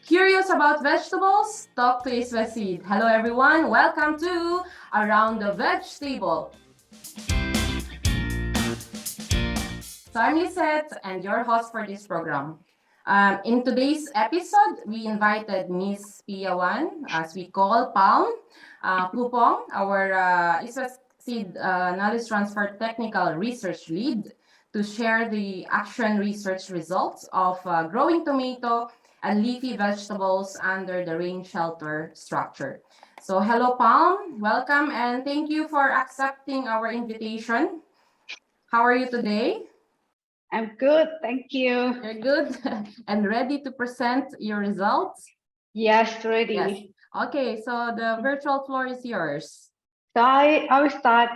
Curious about vegetables? Talk to Iswasid. Hello everyone, welcome to Around the VegTable. So I'm Lisette and your host for this program. In today's episode, we invited Miss Piawan, as we call Palm, Pupong, our Iswasid Knowledge Transfer Technical Research Lead, to share the action research results of growing tomato and leafy vegetables under the rain shelter structure. So hello Palm, welcome and thank you for accepting our invitation. How are you today? I'm good, thank you. You're good and ready to present your results? Yes, ready. Yes. Okay, so the virtual floor is yours. So I will start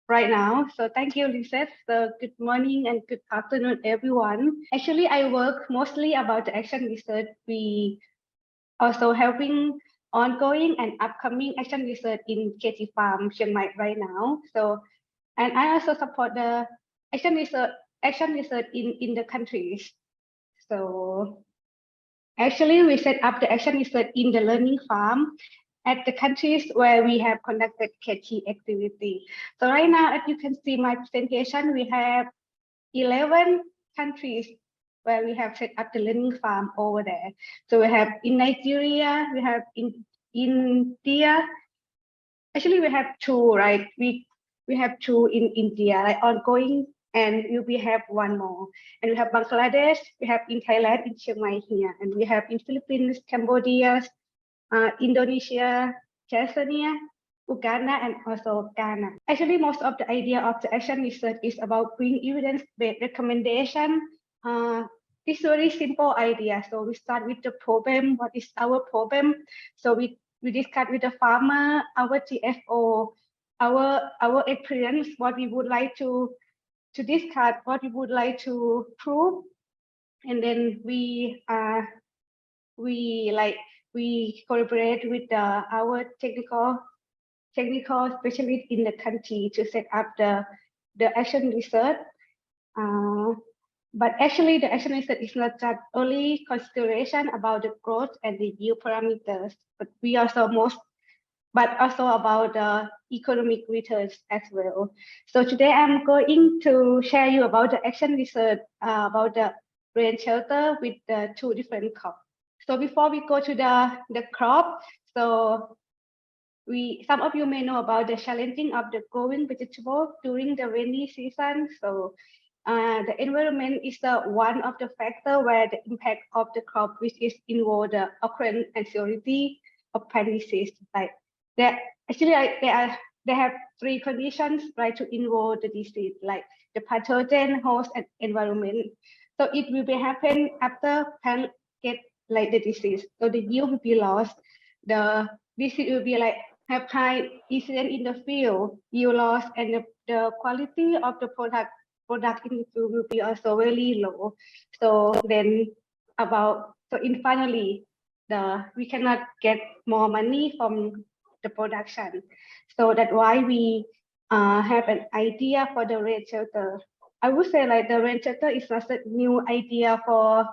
right now. So thank you, Lisette. So good morning and good afternoon, everyone. Actually, I work mostly about the action research. We also helping ongoing and upcoming action research in KT Farm, Chiang Mai right now. So, and I also support the action research in the countries. So actually, we set up the action research in the learning farm at the countries where we have conducted KT activity. So right now, as you can see my presentation, we have 11 countries where we have set up the learning farm over there. So we have in Nigeria, we have in India. Actually, we have two, right? We have two in India, like ongoing, and we have one more. And we have Bangladesh, we have in Thailand, in Chiang Mai here, and we have in Philippines, Cambodia, Indonesia, Tanzania, Uganda, and also Ghana. Actually, most of the idea of the action research is about bring evidence-based recommendation. It's very simple idea. So we start with the problem. What is our problem? So we discuss with the farmer, our TFO, our experience, what we would like to discuss, what we would like to prove, and then we collaborate with our technical specialists in the country to set up the action research. But actually, the action research is not just only consideration about the growth and the yield parameters, but also about the economic returns as well. So today I'm going to share you about the action research about the rain shelter with the two different crops. So before we go to the crop, so some of you may know about the challenging of the growing vegetable during the rainy season. So the environment is one of the factor where the impact of the crop, which is involve the occurrence and severity of plant disease. Like that, actually, they have three conditions right to involve the disease, like the pathogen, host, and environment. So it will be happen after plant get like the disease. So the yield will be lost. The disease will be like have high incidence in the field, yield loss, and the quality of the product in the field will be also very low. So then finally we cannot get more money from the production. So that's why we have an idea for the rain shelter. I would say like the rain shelter is not a new idea for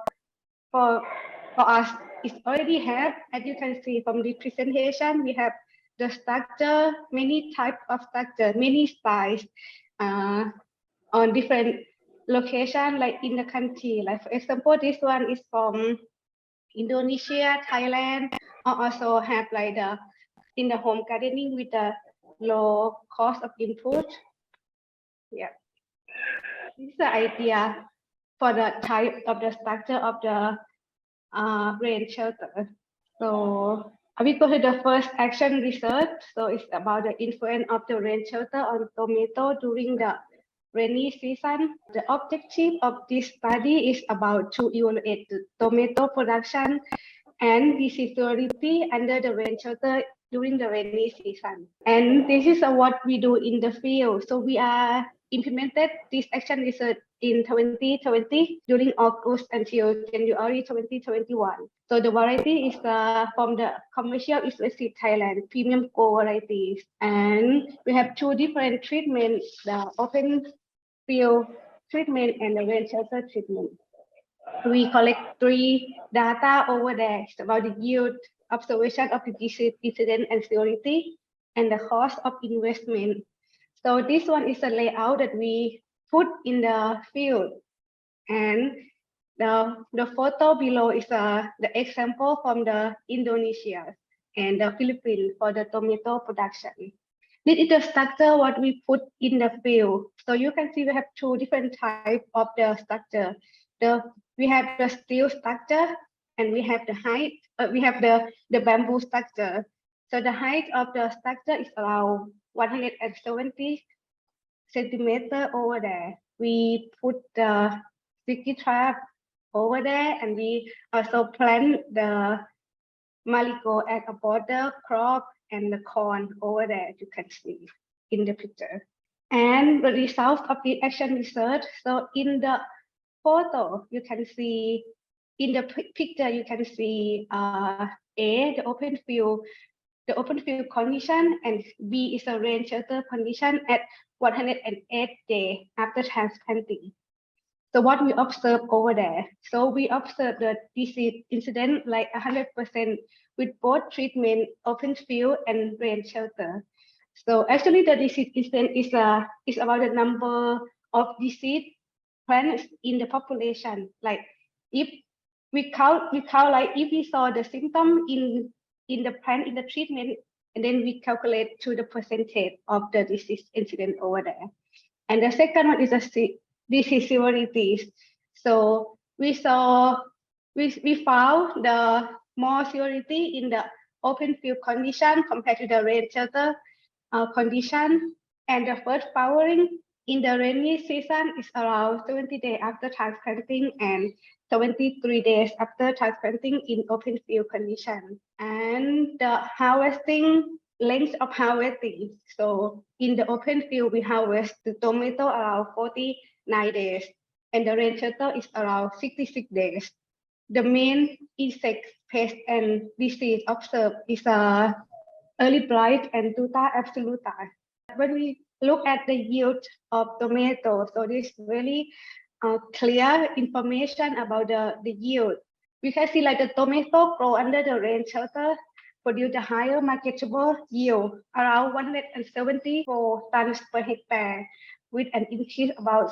us. It's already have, as you can see from the presentation, we have the structure, many types of structure, many styles on different location, like in the country. Like for example, this one is from Indonesia, Thailand, or also have like in the home gardening with the low cost of input. Yeah, this is the idea for the type of the structure of the rain shelter. So we go to the first action research. So it's about the influence of the rain shelter on tomato during the rainy season. The objective of this study is about to evaluate the tomato production and visibility under the rain shelter during the rainy season. And this is what we do in the field. So we are implemented this action research in 2020 during August until January 2021. So the variety is from the commercial Iswasid Thailand premium gold varieties. And we have two different treatments, the open field treatment and the rain shelter treatment. we collect 3 data over there. It's about the yield, observation of the disease incidence and severity, and the cost of investment. So this one is a layout that we put in the field. And the photo below is the example from the Indonesia and the Philippines for the tomato production. This is the structure what we put in the field. So you can see we have 2 different types of the structure. We have the steel structure and we have the height. We have the bamboo structure. So the height of the structure is around 170 centimeter over there. We put the sticky trap over there, and we also plant the marigold as a border crop and the corn over there, you can see in the picture. And the results of the action research. So in the photo, you can see in the picture, you can see A, the open field condition, and B is a rain shelter condition at 108 days after transplanting. So what we observe over there, so we observe the disease incident like 100% with both treatment, open field and rain shelter. So actually the disease incident is about the number of disease plants in the population. Like if we count like if we saw the symptom in the plant in the treatment, and then we calculate to the percentage of the disease incident over there. And the second one is the disease severities. So we found the more severity in the open field condition compared to the rain shelter condition. And the first flowering in the rainy season is around 70 days after transplanting and 73 days after transplanting in open field condition. And the harvesting length of harvesting. So in the open field, we harvest the tomato around 49 days, and the rain shelter is around 66 days. The main insect, pest, and disease observed is early blight and tuta absoluta. When we look at the yield of tomatoes, so this really clear information about the yield. We can see like the tomato grow under the rain shelter produce a higher marketable yield, around 174 tons per hectare, with an increase about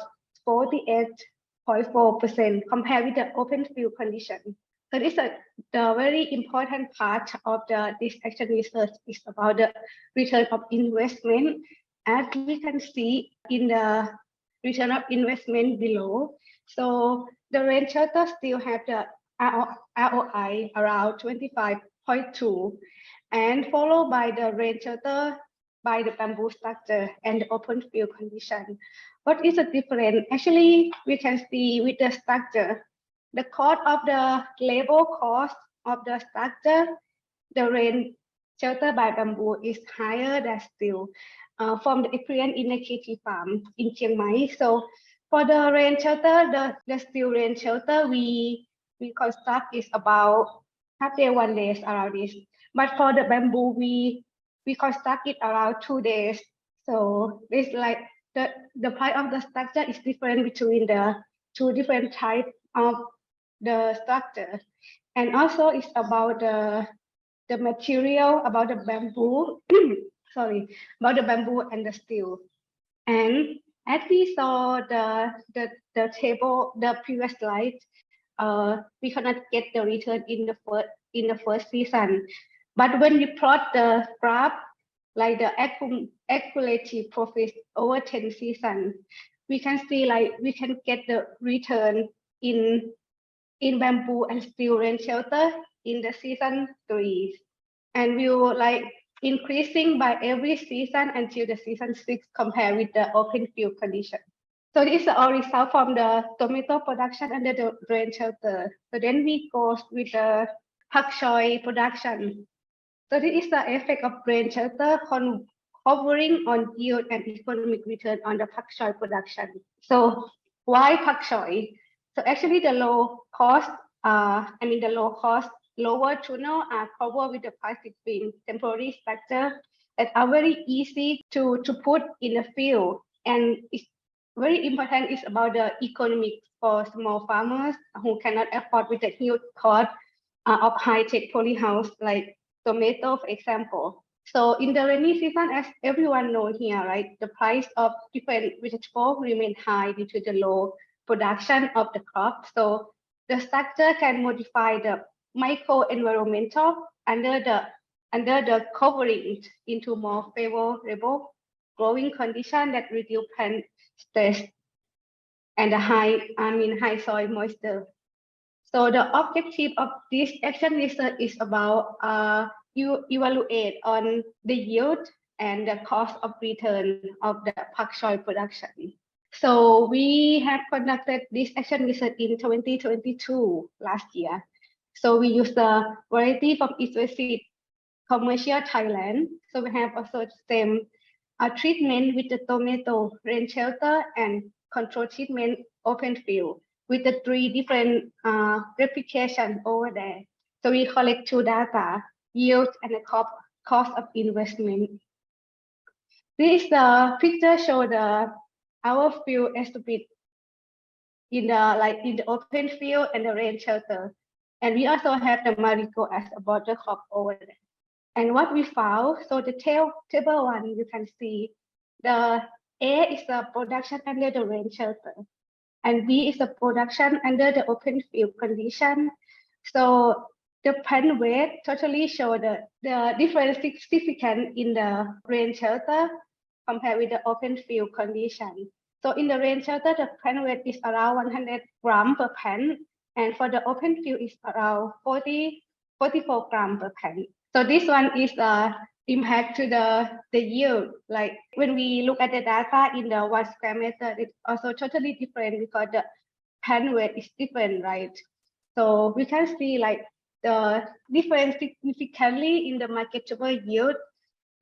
48.4% compared with the open field condition. So this is the very important part of this action research is about the return of investment. As we can see in the return of investment below, so the rain shelter still have the ROI around 25.2, and followed by the rain shelter by the bamboo structure and the open field condition. What is the difference? Actually, we can see with the structure, the cost of the labor cost of the structure, the rain shelter by bamboo is higher than steel. From the experience in a KT farm in Chiang Mai. So for the rain shelter, the steel rain shelter we construct is about half day, 1 day around this. But for the bamboo, we construct it around 2 days. So it's like the part of the structure is different between the 2 different types of the structure. And also it's about the material, about the bamboo, sorry, about the bamboo and the steel. And as we saw the table, the previous slide, we cannot get the return in the first season. But when we plot the graph, like the accumulative profit over 10 seasons, we can see like we can get the return in bamboo and steel rain shelter in the season 3. And we will like increasing by every season until the season 6 compared with the open field condition. So this is our result from the tomato production under the rain shelter. So then we go with the pak choi production. So this is the effect of rain shelter hovering on yield and economic return on the pak choi production. So why pak choi? So actually the low cost, lower tunnel are covered with the plastic film temporary structure that are very easy to put in the field, and very important is about the economics for small farmers who cannot afford with the huge cost of high-tech polyhouse like tomato, for example. So in the rainy season, as everyone knows here, right, the price of different vegetables remain high due to the low production of the crop. So the structure can modify the microenvironmental under the covering into more favorable growing condition that reduce plant stress and the high soil moisture. So the objective of this action research is about you evaluate on the yield and the cost of return of the pak choi production. So we have conducted this action research in 2022 last year. So we use the variety from East West Seed Commercial Thailand. So we have also same treatment with the tomato, rain shelter, and control treatment open field with the three different replication over there. So we collect two data, yield and the cost of investment. This picture show our field estimate in the open field and the rain shelter. And we also have the marigold as a border crop over there. And what we found, so the table one, you can see the A is the production under the rain shelter, and B is the production under the open field condition. So the plant weight totally show the difference significant in the rain shelter compared with the open field condition. So in the rain shelter, the plant weight is around 100 grams per plant, and for the open field is around 44 grams per plant. So this one is impact to the yield. Like when we look at the data in the 1 square meter, it's also totally different because the plant weight is different, right? So we can see like the difference significantly in the marketable yield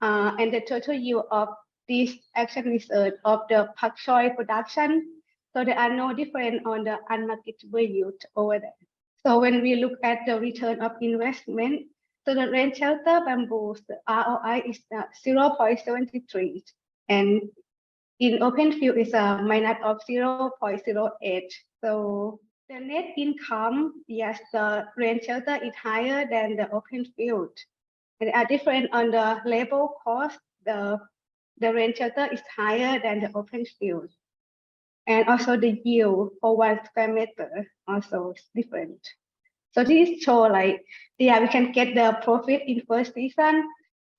and the total yield of this action research of the pak choi production. So there are no difference on the unmarketable yield over there. So when we look at the return of investment, so the rain shelter bamboos, the ROI is 0.73, and in open field is a minus of 0.08. So the net income, yes, the rain shelter is higher than the open field. And are different on the labor cost. The rain shelter is higher than the open field. And also the yield for 1 square meter also is different. So this show like, yeah, we can get the profit in first season,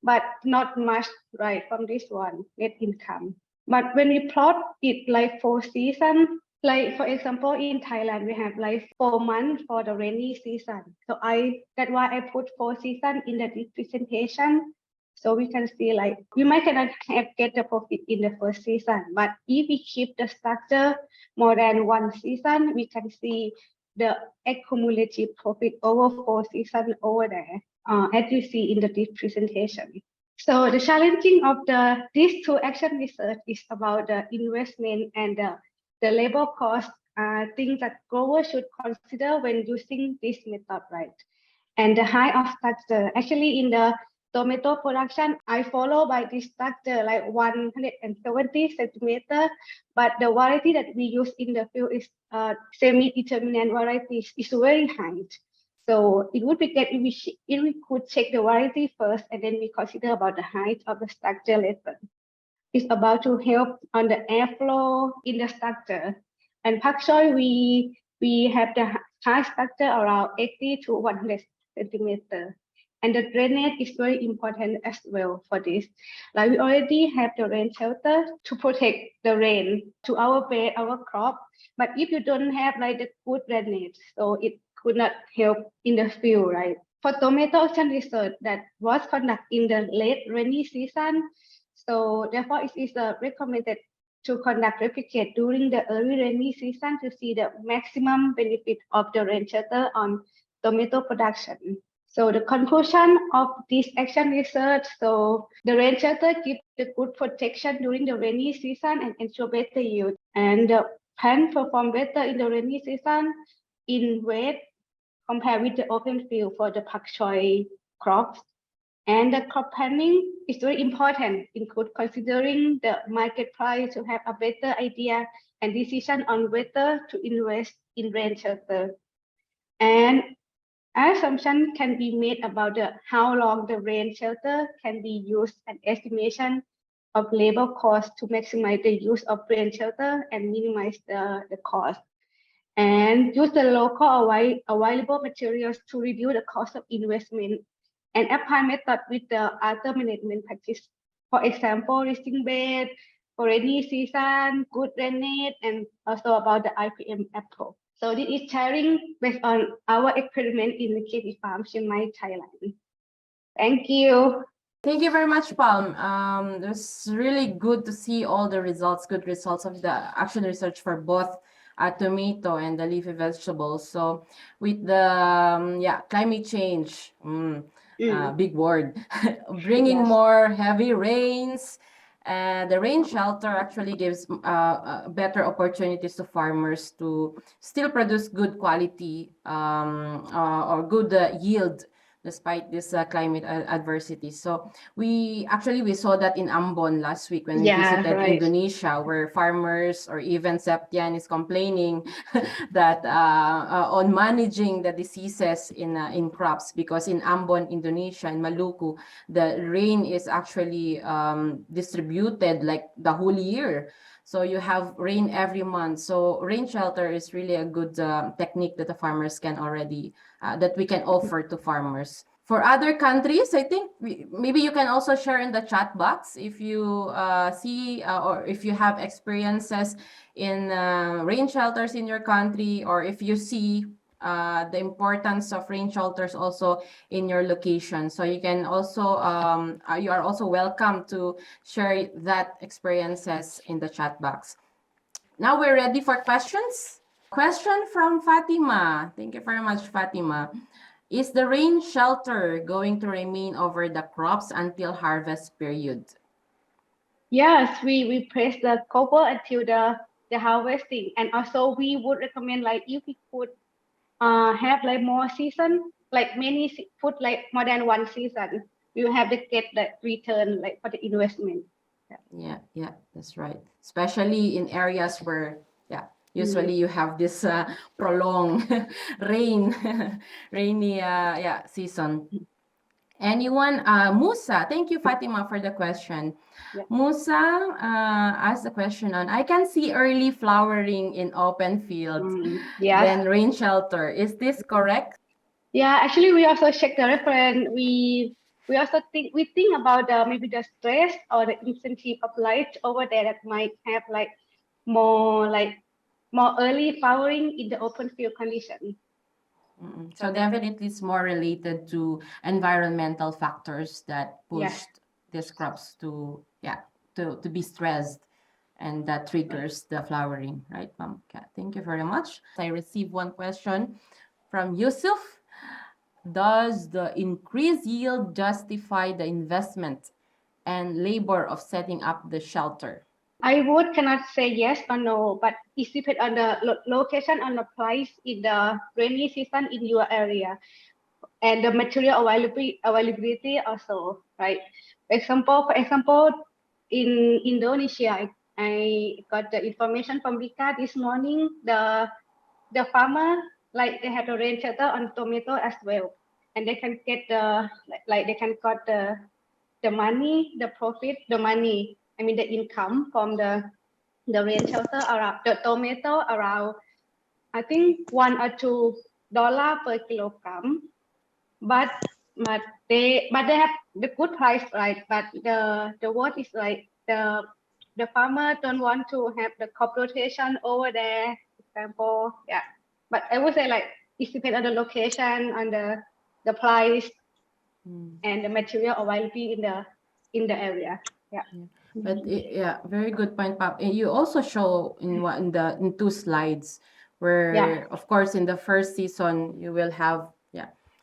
but not much, right, from this one, net income. But when we plot it like 4 seasons, like for example, in Thailand, we have like 4 months for the rainy season. So that's why I put 4 seasons in the presentation. So we can see like, we might cannot get the profit in the first season, but if we keep the structure more than 1 season, we can see the accumulative profit over 4 seasons over there, as you see in the presentation. So the challenging of these two action research is about the investment and the labor cost, things that growers should consider when using this method, right? And the height of structure. Actually, in the tomato production, I follow by this structure like 170 centimeter, but the variety that we use in the field is semi-determinant varieties. Is very high. So it would be good if we could check the variety first and then we consider about the height of the structure later. It's about to help on the airflow in the structure. And pak choi, we have the high structure around 80 to 100 centimeter. And the drainage is very important as well for this. Like we already have the rain shelter to protect the rain to our bed, our crop. But if you don't have like the good drainage, so it could not help in the field, right? For tomato action research that was conducted in the late rainy season, so therefore it is recommended to conduct replicate during the early rainy season to see the maximum benefit of the rain shelter on tomato production. So the conclusion of this action research, so the rain shelter gives the good protection during the rainy season and ensure better yield. And the plant perform better in the rainy season in weight compared with the open field for the pak choi crops. And the crop planning is very important, include considering the market price to have a better idea and decision on whether to invest in rain shelter. And assumption can be made about how long the rain shelter can be used and estimation of labor cost to maximize the use of rain shelter and minimize the cost. And use the local available materials to reduce the cost of investment and apply method with the other management practice. For example, listing bed for rainy season, good drainage, and also about the IPM approach. So this is sharing based on our experiment in the KP Farm, Chiang Mai, Thailand. Thank you. Thank you very much, Palm. It was really good to see all the results, good results of the action research for both tomato and the leafy vegetables. So with the climate change, big word, bringing Yes. more heavy rains. The rain shelter actually gives better opportunities to farmers to still produce good quality or good yield despite this climate adversity. So we saw that in Ambon last week when we Yeah, visited right. Indonesia, where farmers or even Septian is complaining that on managing the diseases in crops, because in Ambon, Indonesia, and Maluku, the rain is actually distributed like the whole year. So you have rain every month. So rain shelter is really a good technique that the farmers can already that we can offer to farmers. For other countries, I think maybe you can also share in the chat box if you see or if you have experiences in rain shelters in your country, or if you see the importance of rain shelters also in your location. So you can also you are also welcome to share that experiences in the chat box. Now we're ready for questions. Question from Fatima. Thank you very much, Fatima. Is the rain shelter going to remain over the crops until harvest period? Yes, we press the cover until the harvesting, and also we would recommend like if we could have like more season, like put like more than one season, we will have to get the return like for the investment. Yeah, that's right. Especially in areas where, usually you have this prolonged rain, rainy season. Anyone? Musa, thank you, Fatima, for the question. Yeah. Musa asked the question on, I can see early flowering in open fields, Yes. then rain shelter. Is this correct? Yeah, actually, we also check the reference. We also think about maybe the stress or the incentive of light over there that might have more early flowering in the open field condition. So definitely it's more related to environmental factors that pushed these crops to be stressed, and that triggers the flowering, right, Ma'am Kat? Thank you very much. I received one question from Yusuf. Does the increased yield justify the investment and labor of setting up the shelter? I cannot say yes or no, but it depends on the location and the price in the rainy season in your area, and the material availability also, right? For example, in Indonesia, I got the information from Rika this morning. The farmer they have a rain shelter on tomato as well, and they can get they can got the money, the profit, the money. I mean the income from the rain shelter around the tomato around I think $1 or $2 per kilogram, but they have the good price, right? But the word is like the farmer don't want to have the crop rotation over there, example, yeah. But I would say it depends on the location, on the price, and the material availability in the area. Yeah. But very good point, Pap. And you also show in two slides where, of course, in the first season you will have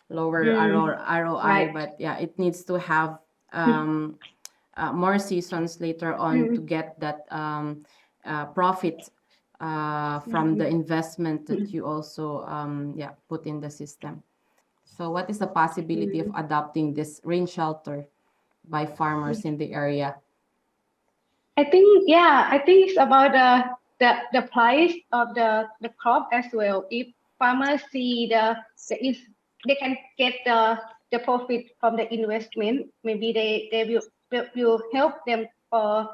lower ROI, Right. but it needs to have more seasons later on to get that profit from the investment that you also put in the system. So what is the possibility of Mm. adopting this rain shelter by farmers in the area? I think it's about the price of the crop as well. If farmers see the is they can get the profit from the investment, maybe they will help them for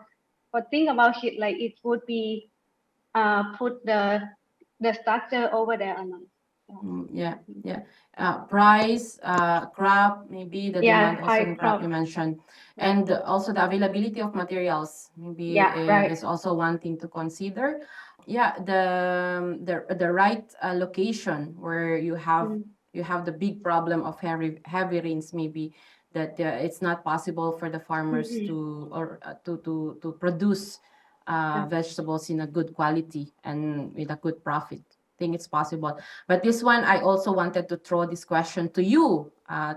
think about it like it would be put the structure over there or not. Yeah, yeah. Price, crop, maybe the Yeah, demand also price in crop you crop. mentioned, Right. and also the availability of materials maybe Yeah, right. is also one thing to consider. Yeah, the right location where Mm, you have the big problem of heavy rains maybe that it's not possible for the farmers mm, to or to produce yeah. vegetables in a good quality and with a good profit. Think it's possible. But this one, I also wanted to throw this question to you,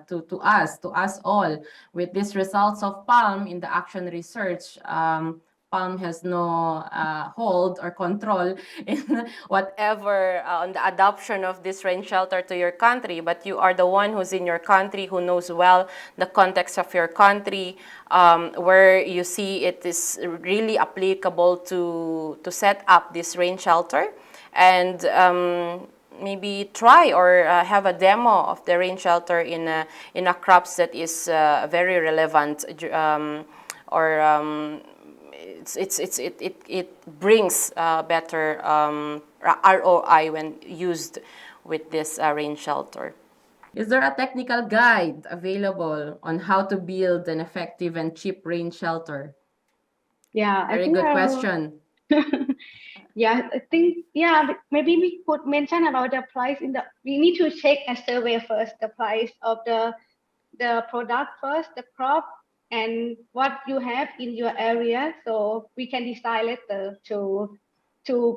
to us all. With these results of Palm in the action research, Palm has no hold or control in whatever on the adoption of this rain shelter to your country. But you are the one who's in your country, who knows well the context of your country, where you see it is really applicable to set up this rain shelter and maybe try or have a demo of the rain shelter in a crops that is very relevant or it brings better ROI when used with this rain shelter. Is there a technical guide available on how to build an effective and cheap rain shelter? Yeah, I Very think good I will. question. Yeah, I think yeah, maybe we could mention about the price in the. We need to check a survey first, the price of the product first, the crop, and what you have in your area, so we can decide later to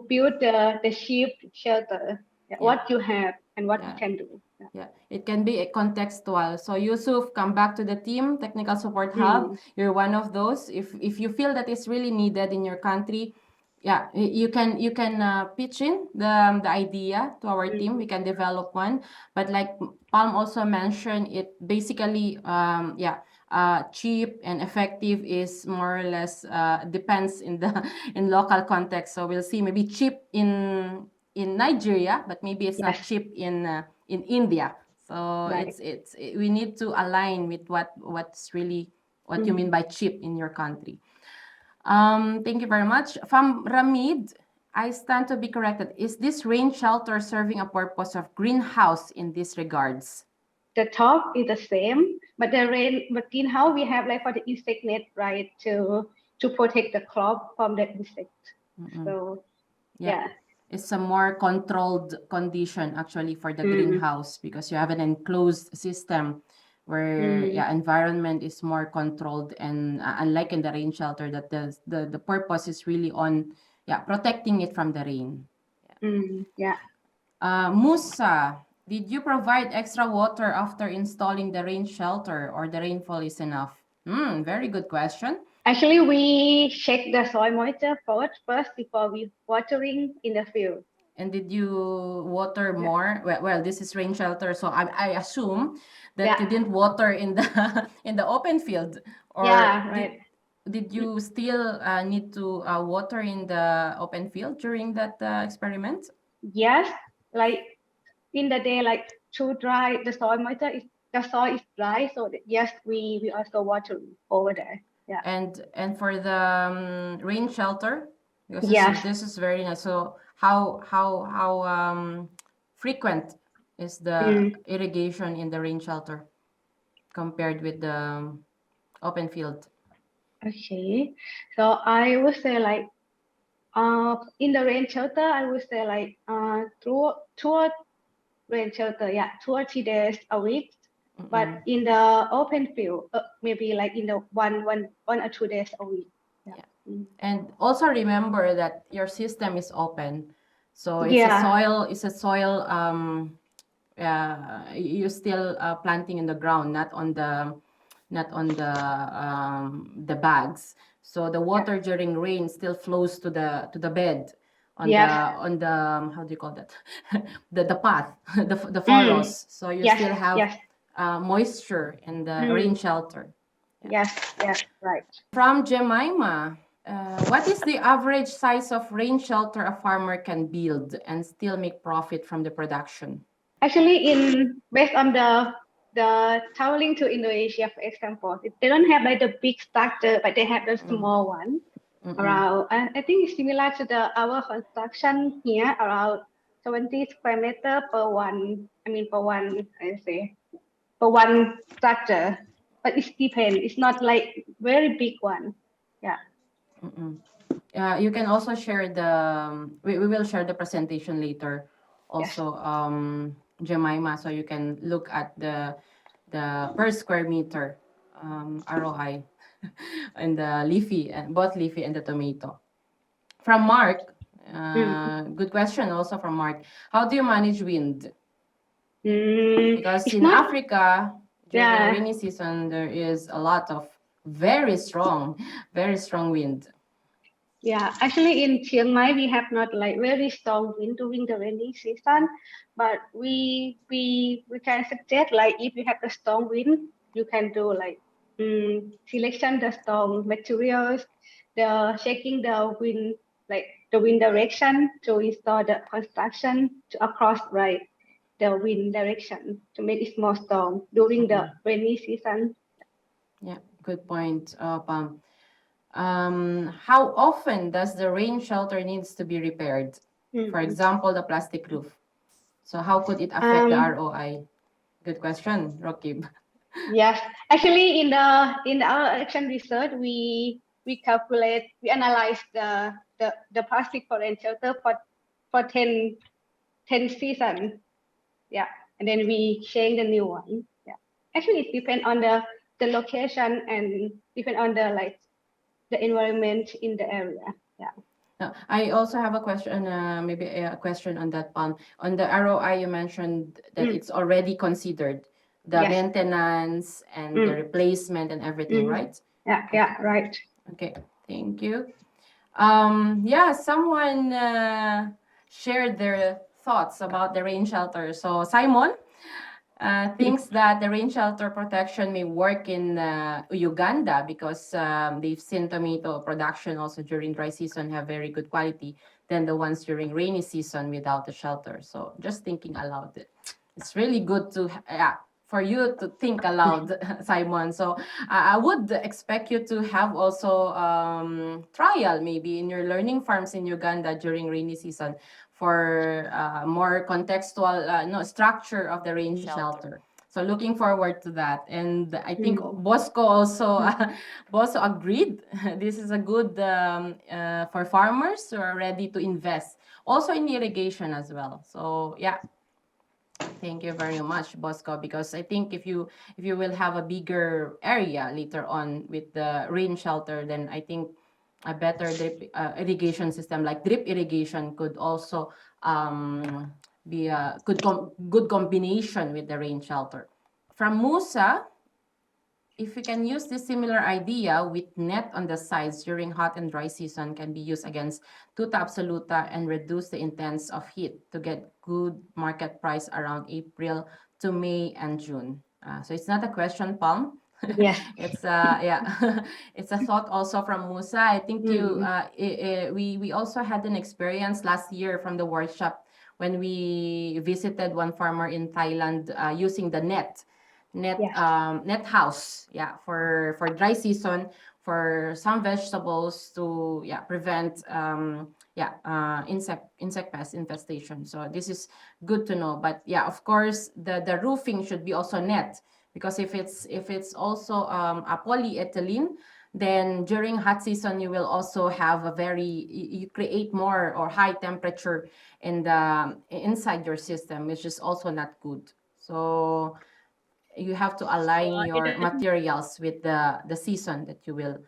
build the sheep shelter. Yeah, Yeah. what you have and what you Yeah. can do. Yeah. Yeah, it can be a contextual. So Yusuf, come back to the team, Technical Support Hub. Mm, You're one of those. If you feel that it's really needed in your country, yeah, you can pitch in the idea to our team. We mm, can develop one. But like Palm also mentioned, it basically cheap and effective is more or less depends in the in local context. So we'll see maybe cheap in Nigeria, but maybe it's not yes, cheap in India. So right. we need to align with what's really what you mean Mm. by cheap in your country. Thank you very much. From Ramid, I stand to be corrected. Is this rain shelter serving a purpose of greenhouse in these regards? The top is the same, but the rain, but greenhouse we have like for the insect net, right, to protect the crop from the insect. Mm-mm. So Yeah. yeah. It's a more controlled condition actually for the Mm, greenhouse because you have an enclosed system where mm, yeah environment is more controlled and unlike in the rain shelter that the purpose is really on yeah protecting it from the rain. yeah. Musa, did you provide extra water after installing the rain shelter or the rainfall is enough? Very good question. Actually, we check the soil moisture first before we watering in the field. And did you water Yeah. more? Well, this is rain shelter, so I assume that Yeah. you didn't water in the in the open field, or Yeah. Right. did you still need to water in the open field during that experiment? Yes. Like in the day, like too dry, the soil is dry. So yes, we also watering over there. Yeah. And for the rain shelter, because Yes. this is very nice. So how frequent is the Mm. irrigation in the rain shelter compared with the open field? Okay. So I would say like in the rain shelter, I would say like two rain shelter, yeah, 2 or 3 days a week. But Mm-mm. in the open field, maybe like in the one or 2 days a week. Yeah. Yeah. Mm. And also remember that your system is open. So Yeah. it's a soil you're still planting in the ground, not on the bags. So the Yeah. water during rain still flows to the bed on Yes. the how do you call that, the path, the Mm. furrows, so you Yes. still have Yes. moisture in the rain shelter. Yes. Yes. Right. From Jemima, what is the average size of rain shelter a farmer can build and still make profit from the production? Actually, in based on the traveling to Indonesia, for example, they don't have like the big structure, but they have the small one Mm-mm. around. I think it's similar to the our construction here, around 70 square meter per one. I mean, per one, I say, per one structure. But it depends. It's not like very big one. Yeah. Mm-mm. You can also share the we will share the presentation later Yes. also, Jemima, so you can look at the per square meter ROI and the leafy, and both leafy and the tomato. From Mark, Mm. good question also from Mark. How do you manage wind? Because It's in not. Africa, during Yeah. rainy season, there is a lot of very strong, very strong wind. Yeah, actually in Chiang Mai we have not like very strong wind during the rainy season, but we can suggest like if you have the strong wind, you can do like selection the strong materials, the checking the wind like the wind direction to install the construction to across right the wind direction to make it more strong during the Mm-mm. rainy season. Yeah, good point, Pam. How often does the rain shelter needs to be repaired? For Mm. example, the plastic roof. So how could it affect the Um, ROI? Good question, Rokib. Yes, actually, in our action research, we analyze the plastic foreign shelter for 10 season. Yeah, and then we change the new one. Yeah, actually, it depends on the location and depend on the like the environment in the area. Yeah. I also have a question, maybe a question on that, Pam. On the ROI, you mentioned that Mm. it's already considered the Yes. maintenance and the Mm. replacement and everything, Mm. right? Yeah. Okay. Yeah. Right. Okay. Thank you. Yeah, someone shared their thoughts about the rain shelter. So Simon thinks that the rain shelter protection may work in Uganda because they've seen tomato production also during dry season have very good quality than the ones during rainy season without the shelter. So just thinking aloud, it's really good to yeah, for you to think aloud, Simon. So I would expect you to have also trial maybe in your learning farms in Uganda during rainy season for more contextual no structure of the rain shelter. So looking forward to that. And I think Mm. Bosco also Mm. Bosco agreed. This is a good for farmers who are ready to invest. Also in irrigation as well. So yeah, thank you very much, Bosco, because I think if you will have a bigger area later on with the rain shelter, then I think a better drip irrigation system like drip irrigation could also be a good combination with the rain shelter. From Musa, if we can use this similar idea with net on the sides during hot and dry season can be used against tuta absoluta and reduce the intense of heat to get good market price around April to May and June. So it's not a question, Palm. Yes. It's yeah, it's a thought also from Musa. I think you Mm. we also had an experience last year from the workshop when we visited one farmer in Thailand using the Yes. net house, yeah, for dry season for some vegetables to yeah prevent insect pest infestation. So this is good to know. But yeah, of course the roofing should be also net, because if it's also a polyethylene, then during hot season you will also have a very you create more or high temperature in the inside your system, which is also not good. So you have to align your materials with the season that you will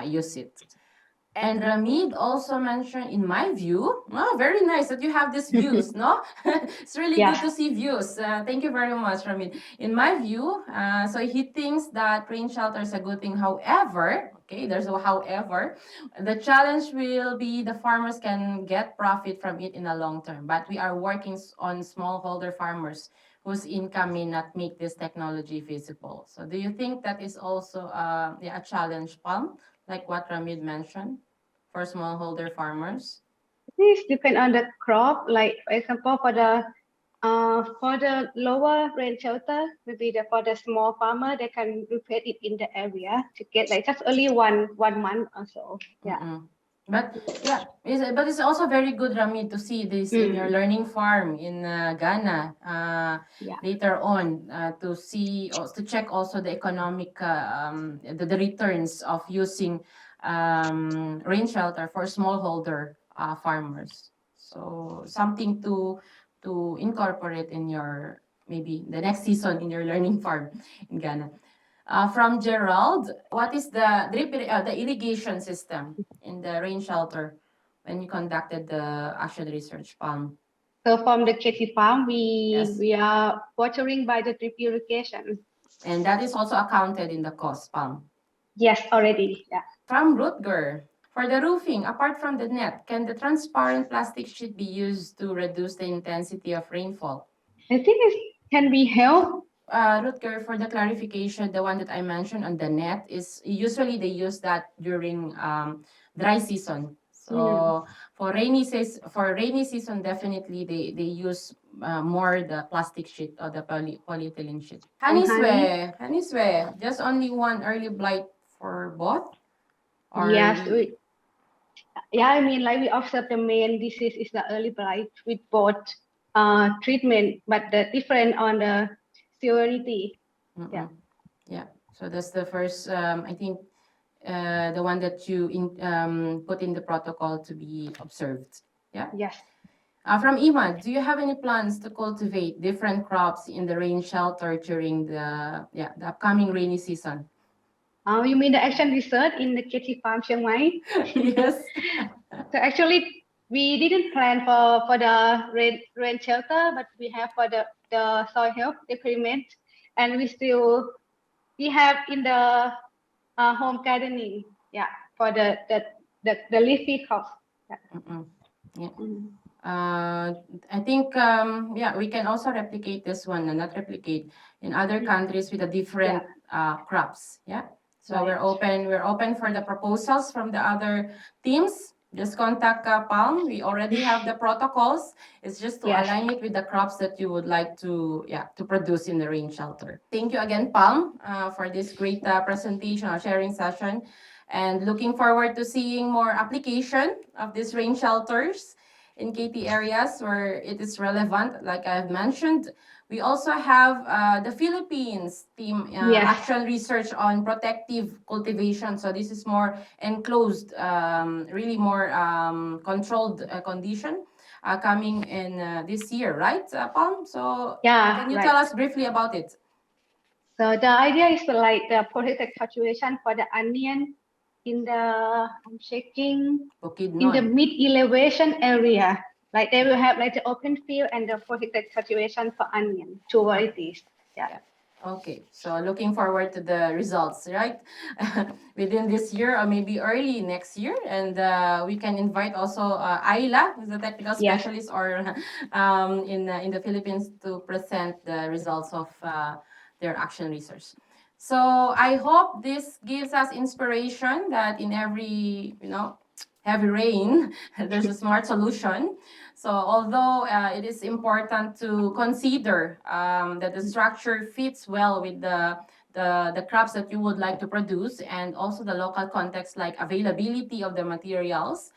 use it. And Ramid also mentioned, in my view, oh, very nice that you have these views, no? It's really Yes. good to see views. Thank you very much, Ramid. In my view, so he thinks that rain shelter is a good thing. However, Okay, there's a however. The challenge will be the farmers can get profit from it in the long term, but we are working on smallholder farmers whose income may not make this technology feasible. So do you think that is also yeah, a challenge, Palm, like what Ramid mentioned, for smallholder farmers? This depend on the crop. Like for example, for the lower range shelter, maybe for the small farmer, they can replace it in the area to get like just only one month or so. Yeah. Mm-mm. But yeah, but it's also very good, Rami, to see this in your Mm, learning farm in Ghana yeah. later on to see to check also the economic the returns of using rain shelter for smallholder farmers. So something to incorporate in your maybe the next season in your learning farm in Ghana. From Gerald, what is the irrigation system in the rain shelter when you conducted the action research, Palm? So from the KT farm, Yes. we are watering by the drip irrigation. And that is also accounted in the cost, Palm. Yes, already. Yeah. From Rutger, for the roofing, apart from the net, can the transparent plastic sheet be used to reduce the intensity of rainfall? I think it can be helped. Rutger, for the clarification, the one that I mentioned on the net is usually they use that during dry season. Mm, So for rainy season, definitely they use more the plastic sheet or the polyethylene sheet. and honey. Haniswe, just only one early blight for both, or Yes, we. yeah, I mean, like we observe the main disease is the early blight with both treatment, but the different on the severity. Yeah. Mm-mm. Yeah. So that's the first. I think the one that you put in the protocol to be observed. Yeah. Yes. From Imad, do you have any plans to cultivate different crops in the rain shelter during the upcoming rainy season? You mean the action research in the KT farm Chiang Mai? Yes. So actually, we didn't plan for the rain shelter, but we have for the soil health experiment, and we have in the home gardening. Yeah, for the leafy crops. Yeah. Mm-mm. Yeah. Mm. I think yeah, we can also replicate this one and not replicate in other countries with a Yeah. different crops. Yeah. So Right. we're open for the proposals from the other teams. Just contact Palm. We already have the protocols. It's just to Yes. align it with the crops that you would like to to produce in the rain shelter. Thank you again, Palm, for this great presentation or sharing session, and looking forward to seeing more application of these rain shelters in KT areas where it is relevant, like I've mentioned. We also have the Philippines team Yes. action research on protective cultivation. So this is more enclosed, really more controlled condition coming in this year, right, Palm? So Yeah. can you Right. tell us briefly about it? So the idea is to like the protected cultivation for the onion in the I'm checking in the Bukidnon. mid elevation area. Like they will have like the open field and the protected cultivation for onion, two varieties. Yeah. Yeah. Okay, so looking forward to the results, right? Within this year or maybe early next year. And we can invite also Ayla, who's a technical Yes. specialist or in the Philippines to present the results of their action research. So I hope this gives us inspiration that in every, heavy rain, there's a smart solution. So although it is important to consider that the structure fits well with the crops that you would like to produce and also the local context like availability of the materials.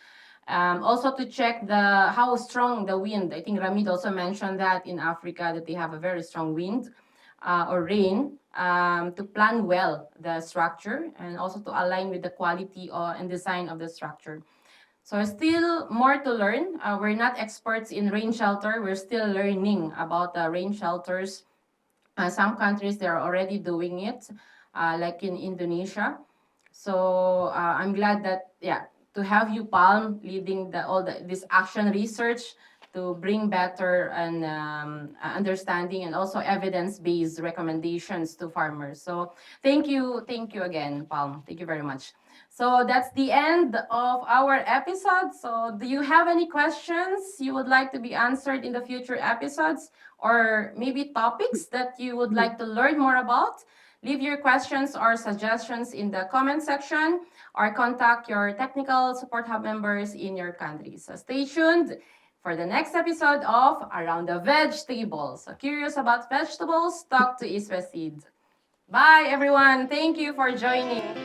Also to check the how strong the wind. I think Ramid also mentioned that in Africa that they have a very strong wind or rain to plan well the structure and also to align with the quality and design of the structure. So still more to learn. We're not experts in rain shelter. We're still learning about the rain shelters. Some countries they're already doing it, like in Indonesia. So I'm glad that to have you Palm leading this action research to bring better and understanding and also evidence-based recommendations to farmers. So thank you again, Palm. Thank you very much. So that's the end of our episode. So do you have any questions you would like to be answered in the future episodes, or maybe topics that you would like to learn more about? Leave your questions or suggestions in the comment section or contact your technical support hub members in your country. So stay tuned for the next episode of Around the VegTable. So curious about vegetables? Talk to Iswa Seed. Bye everyone. Thank you for joining.